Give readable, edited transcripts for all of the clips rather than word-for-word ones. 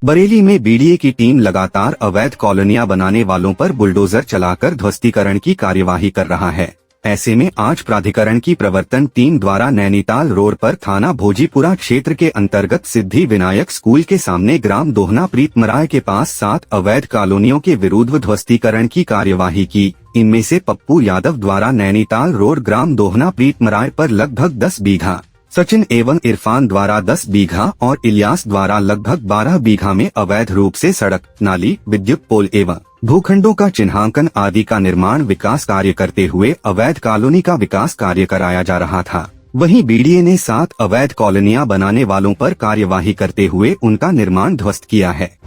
बरेली में बीडीए की टीम लगातार अवैध कॉलोनियां बनाने वालों पर बुलडोजर चलाकर ध्वस्तीकरण की कार्यवाही कर रहा है। ऐसे में आज प्राधिकरण की प्रवर्तन टीम द्वारा नैनीताल रोड पर थाना भोजीपुरा क्षेत्र के अंतर्गत सिद्धि विनायक स्कूल के सामने ग्राम दोहना प्रीतमराय के पास 7 अवैध कॉलोनियों के विरुद्ध ध्वस्तीकरण की कार्यवाही की। इनमें से पप्पू यादव द्वारा नैनीताल रोड ग्राम दोहना प्रीतमराय पर लगभग 10 बीघा, सचिन एवं इरफान द्वारा 10 बीघा और इलियास द्वारा लगभग 12 बीघा में अवैध रूप से सड़क, नाली, विद्युत पोल एवं भूखंडों का चिन्हांकन आदि का निर्माण विकास कार्य करते हुए अवैध कॉलोनी का विकास कार्य कराया जा रहा था। वहीं बीडीए ने 7 अवैध कॉलोनियां बनाने वालों पर कार्यवाही करते हुए उनका निर्माण ध्वस्त किया है।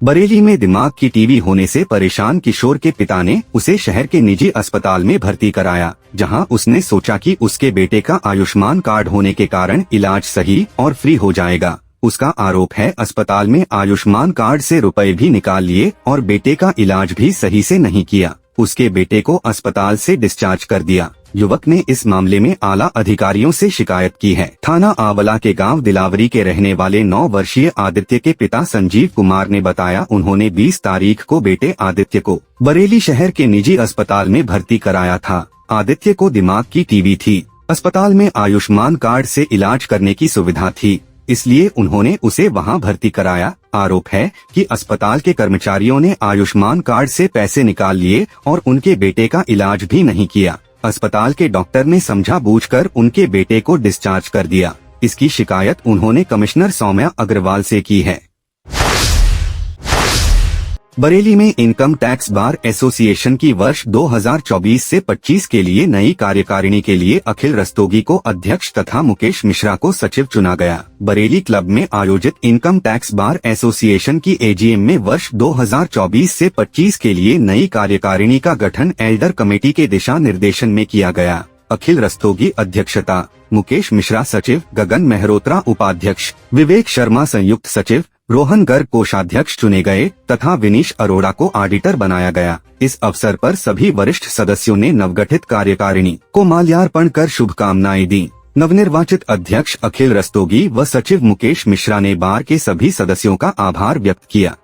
बरेली में दिमाग की टीबी होने से परेशान किशोर के पिता ने उसे शहर के निजी अस्पताल में भर्ती कराया, जहां उसने सोचा कि उसके बेटे का आयुष्मान कार्ड होने के कारण इलाज सही और फ्री हो जाएगा। उसका आरोप है अस्पताल में आयुष्मान कार्ड से रुपए भी निकाल लिए और बेटे का इलाज भी सही से नहीं किया। उसके बेटे को अस्पताल से डिस्चार्ज कर दिया। युवक ने इस मामले में आला अधिकारियों से शिकायत की है। थाना आंवला के गांव दिलावरी के रहने वाले 9 वर्षीय आदित्य के पिता संजीव कुमार ने बताया, उन्होंने 20 तारीख को बेटे आदित्य को बरेली शहर के निजी अस्पताल में भर्ती कराया था। आदित्य को दिमाग की टीबी थी। अस्पताल में आयुष्मान कार्ड से इलाज करने की सुविधा थी, इसलिए उन्होंने उसे वहां भर्ती कराया। आरोप है कि अस्पताल के कर्मचारियों ने आयुष्मान कार्ड से पैसे निकाल लिए और उनके बेटे का इलाज भी नहीं किया। अस्पताल के डॉक्टर ने समझा बूझकर उनके बेटे को डिस्चार्ज कर दिया। इसकी शिकायत उन्होंने कमिश्नर सौम्या अग्रवाल से की है। बरेली में इनकम टैक्स बार एसोसिएशन की वर्ष 2024 से 25 के लिए नई कार्यकारिणी के लिए अखिल रस्तोगी को अध्यक्ष तथा मुकेश मिश्रा को सचिव चुना गया। बरेली क्लब में आयोजित इनकम टैक्स बार एसोसिएशन की एजीएम में वर्ष 2024 से 25 के लिए नई कार्यकारिणी का गठन एल्डर कमेटी के दिशा निर्देशन में किया गया। अखिल रस्तोगी अध्यक्षता, मुकेश मिश्रा सचिव, गगन मेहरोत्रा उपाध्यक्ष, विवेक शर्मा संयुक्त सचिव, रोहन गर्ग कोषाध्यक्ष चुने गए तथा विनीश अरोड़ा को ऑडिटर बनाया गया। इस अवसर पर सभी वरिष्ठ सदस्यों ने नवगठित कार्यकारिणी को माल्यार्पण कर शुभकामनाएं दी। नवनिर्वाचित अध्यक्ष अखिल रस्तोगी व सचिव मुकेश मिश्रा ने बार के सभी सदस्यों का आभार व्यक्त किया।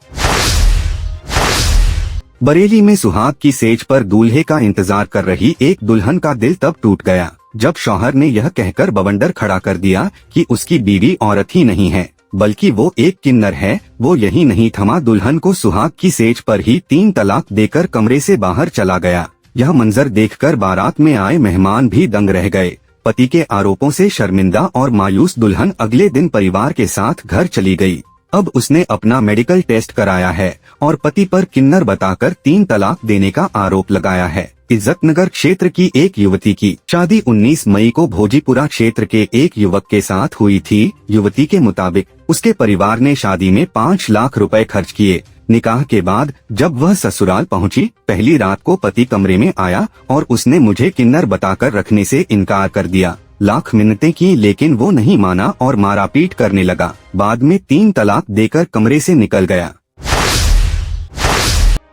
बरेली में सुहाग की सेज पर दूल्हे का इंतजार कर रही एक दुल्हन का दिल तब टूट गया जब शौहर ने यह कहकर बवंडर खड़ा कर दिया कि उसकी बीवी औरत ही नहीं है बल्कि वो एक किन्नर है। वो यही नहीं थमा, दुल्हन को सुहाग की सेज पर ही 3 तलाक देकर कमरे से बाहर चला गया। यह मंजर देखकर बारात में आए मेहमान भी दंग रह गए। पति के आरोपों से शर्मिंदा और मायूस दुल्हन अगले दिन परिवार के साथ घर चली गई। अब उसने अपना मेडिकल टेस्ट कराया है और पति पर किन्नर बताकर 3 तलाक देने का आरोप लगाया है। इज्जतनगर क्षेत्र की एक युवती की शादी 19 मई को भोजीपुरा क्षेत्र के एक युवक के साथ हुई थी। युवती के मुताबिक उसके परिवार ने शादी में 5 लाख रुपए खर्च किए। निकाह के बाद जब वह ससुराल पहुंची, पहली रात को पति कमरे में आया और उसने मुझे किन्नर बताकर रखने से इनकार कर दिया। लाख मिन्नतें की लेकिन वो नहीं माना और मारापीट करने लगा। बाद में 3 तलाक देकर कमरे से निकल गया।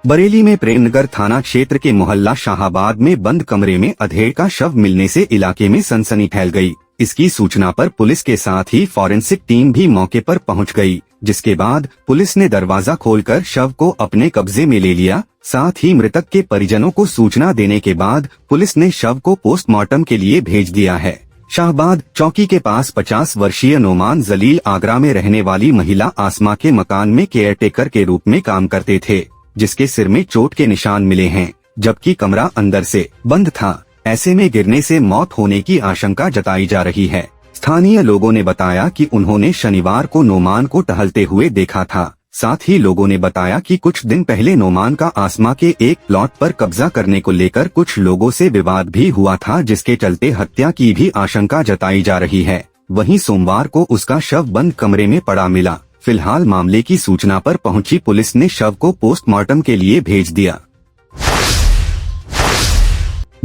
बरेली में प्रेमनगर थाना क्षेत्र के मोहल्ला शाहाबाद में बंद कमरे में अधेड़ का शव मिलने से इलाके में सनसनी फैल गई। इसकी सूचना पर पुलिस के साथ ही फॉरेंसिक टीम भी मौके पर पहुंच गई, जिसके बाद पुलिस ने दरवाजा खोलकर शव को अपने कब्जे में ले लिया। साथ ही मृतक के परिजनों को सूचना देने के बाद पुलिस ने शव को पोस्टमार्टम के लिए भेज दिया है। शाहबाद चौकी के पास 50 वर्षीय नोमान जलील आगरा में रहने वाली महिला आसमा के मकान में केयरटेकर के रूप में काम करते थे, जिसके सिर में चोट के निशान मिले हैं, जबकि कमरा अंदर से बंद था। ऐसे में गिरने से मौत होने की आशंका जताई जा रही है। स्थानीय लोगों ने बताया कि उन्होंने शनिवार को नोमान को टहलते हुए देखा था। साथ ही लोगों ने बताया कि कुछ दिन पहले नोमान का आसमा के एक प्लॉट पर कब्जा करने को लेकर कुछ लोगों से विवाद भी हुआ था, जिसके चलते हत्या की भी आशंका जताई जा रही है। वहीं सोमवार को उसका शव बंद कमरे में पड़ा मिला। फिलहाल मामले की सूचना पर पहुंची पुलिस ने शव को पोस्टमार्टम के लिए भेज दिया।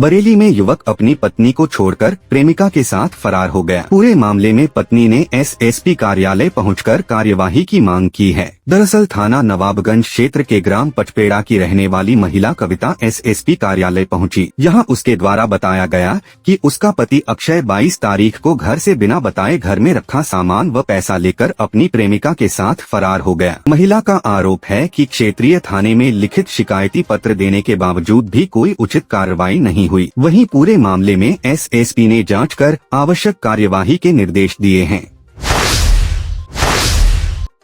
बरेली में युवक अपनी पत्नी को छोड़कर प्रेमिका के साथ फरार हो गया। पूरे मामले में पत्नी ने एसएसपी कार्यालय पहुंचकर कार्यवाही की मांग की है। दरअसल थाना नवाबगंज क्षेत्र के ग्राम पचपेड़ा की रहने वाली महिला कविता एसएसपी कार्यालय पहुंची। यहां उसके द्वारा बताया गया कि उसका पति अक्षय 22 तारीख को घर से बिना बताए घर में रखा सामान व पैसा लेकर अपनी प्रेमिका के साथ फरार हो गया। महिला का आरोप है कि क्षेत्रीय थाने में लिखित शिकायती पत्र देने के बावजूद भी कोई उचित कार्रवाई नहीं हुई। वहीं पूरे मामले में एसएसपी ने जांच कर आवश्यक कार्यवाही के निर्देश दिए हैं।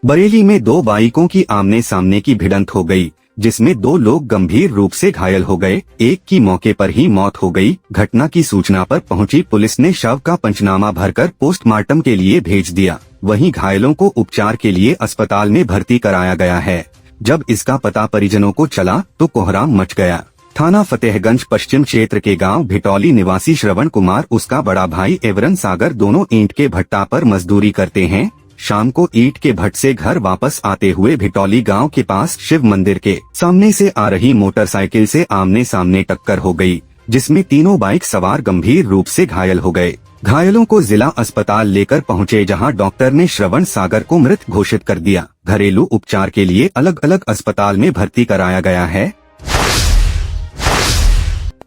बरेली में 2 बाइकों की आमने सामने की भिड़ंत हो गई, जिसमें 2 लोग गंभीर रूप से घायल हो गए। एक की मौके पर ही मौत हो गई। घटना की सूचना पर पहुंची पुलिस ने शव का पंचनामा भरकर पोस्टमार्टम के लिए भेज दिया। वहीं घायलों को उपचार के लिए अस्पताल में भर्ती कराया गया है। जब इसका पता परिजनों को चला तो कोहराम मच गया। थाना फतेहगंज पश्चिम क्षेत्र के गांव भिटौली निवासी श्रवण कुमार, उसका बड़ा भाई एवरन सागर दोनों ईंट के भट्टा पर मजदूरी करते हैं। शाम को ईंट के भट्ट से घर वापस आते हुए भिटौली गांव के पास शिव मंदिर के सामने से आ रही मोटरसाइकिल से आमने सामने टक्कर हो गई, जिसमें तीनों बाइक सवार गंभीर रूप से घायल हो गए। घायलों को जिला अस्पताल लेकर पहुंचे, जहां डॉक्टर ने श्रवण सागर को मृत घोषित कर दिया। घरेलू उपचार के लिए अलग अलग अस्पताल में भर्ती कराया गया है।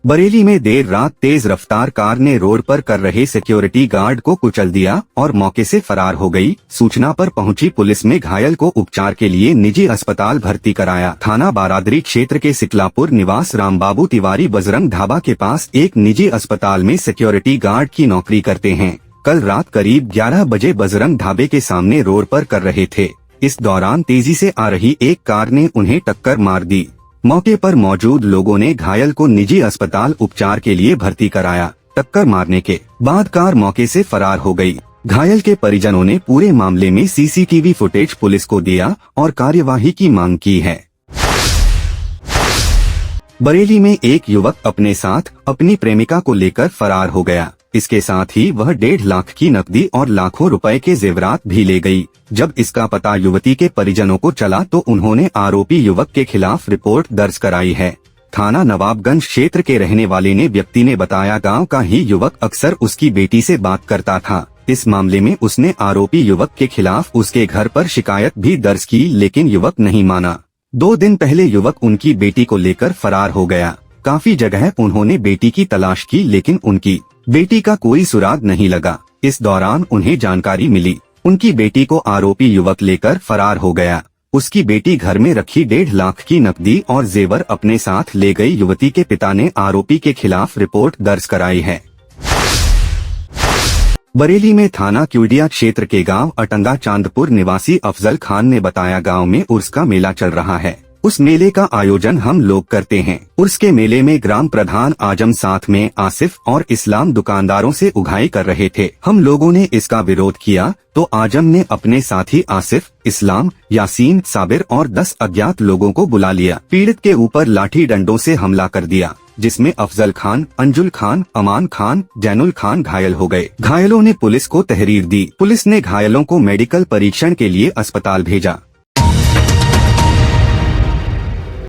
बरेली में देर रात तेज रफ्तार कार ने रोड पर कर रहे सिक्योरिटी गार्ड को कुचल दिया और मौके से फरार हो गई। सूचना पर पहुंची पुलिस में घायल को उपचार के लिए निजी अस्पताल भर्ती कराया। थाना बारादरी क्षेत्र के सिकलापुर निवास रामबाबू तिवारी बजरंग ढाबा के पास एक निजी अस्पताल में सिक्योरिटी गार्ड की नौकरी करते हैं। कल रात करीब 11 बजे बजरंग ढाबे के सामने रोड पर कर रहे थे। इस दौरान तेजी से आ रही एक कार ने उन्हें टक्कर मार दी। मौके पर मौजूद लोगों ने घायल को निजी अस्पताल उपचार के लिए भर्ती कराया। टक्कर मारने के बाद कार मौके से फरार हो गई। घायल के परिजनों ने पूरे मामले में सीसीटीवी फुटेज पुलिस को दिया और कार्यवाही की मांग की है। बरेली में एक युवक अपने साथ अपनी प्रेमिका को लेकर फरार हो गया। इसके साथ ही वह 1.5 लाख की नकदी और लाखों रुपए के जेवरात भी ले गई। जब इसका पता युवती के परिजनों को चला तो उन्होंने आरोपी युवक के खिलाफ रिपोर्ट दर्ज कराई है। थाना नवाबगंज क्षेत्र के रहने वाले व्यक्ति ने बताया, गांव का ही युवक अक्सर उसकी बेटी से बात करता था। इस मामले में उसने आरोपी युवक के खिलाफ उसके घर पर शिकायत भी दर्ज की, लेकिन युवक नहीं माना। 2 दिन पहले युवक उनकी बेटी को लेकर फरार हो गया। काफी जगह उन्होंने बेटी की तलाश की, लेकिन उनकी बेटी का कोई सुराग नहीं लगा। इस दौरान उन्हें जानकारी मिली उनकी बेटी को आरोपी युवक लेकर फरार हो गया। उसकी बेटी घर में रखी 1.5 लाख की नकदी और जेवर अपने साथ ले गई। युवती के पिता ने आरोपी के खिलाफ रिपोर्ट दर्ज कराई है। बरेली में थाना क्यूडिया क्षेत्र के गांव अटंगा चांदपुर निवासी अफजल खान ने बताया, गांव में उर्स का मेला चल रहा है। उस मेले का आयोजन हम लोग करते हैं। उर्स के मेले में ग्राम प्रधान आजम साथ में आसिफ और इस्लाम दुकानदारों से उगाही कर रहे थे। हम लोगों ने इसका विरोध किया तो आजम ने अपने साथी आसिफ, इस्लाम, यासीन, साबिर और 10 अज्ञात लोगों को बुला लिया। पीड़ित के ऊपर लाठी डंडों से हमला कर दिया, जिसमें अफजल खान, अंजुल खान, अमान खान, जैनुल खान घायल हो गए। घायलों ने पुलिस को तहरीर दी। पुलिस ने घायलों को मेडिकल परीक्षण के लिए अस्पताल भेजा।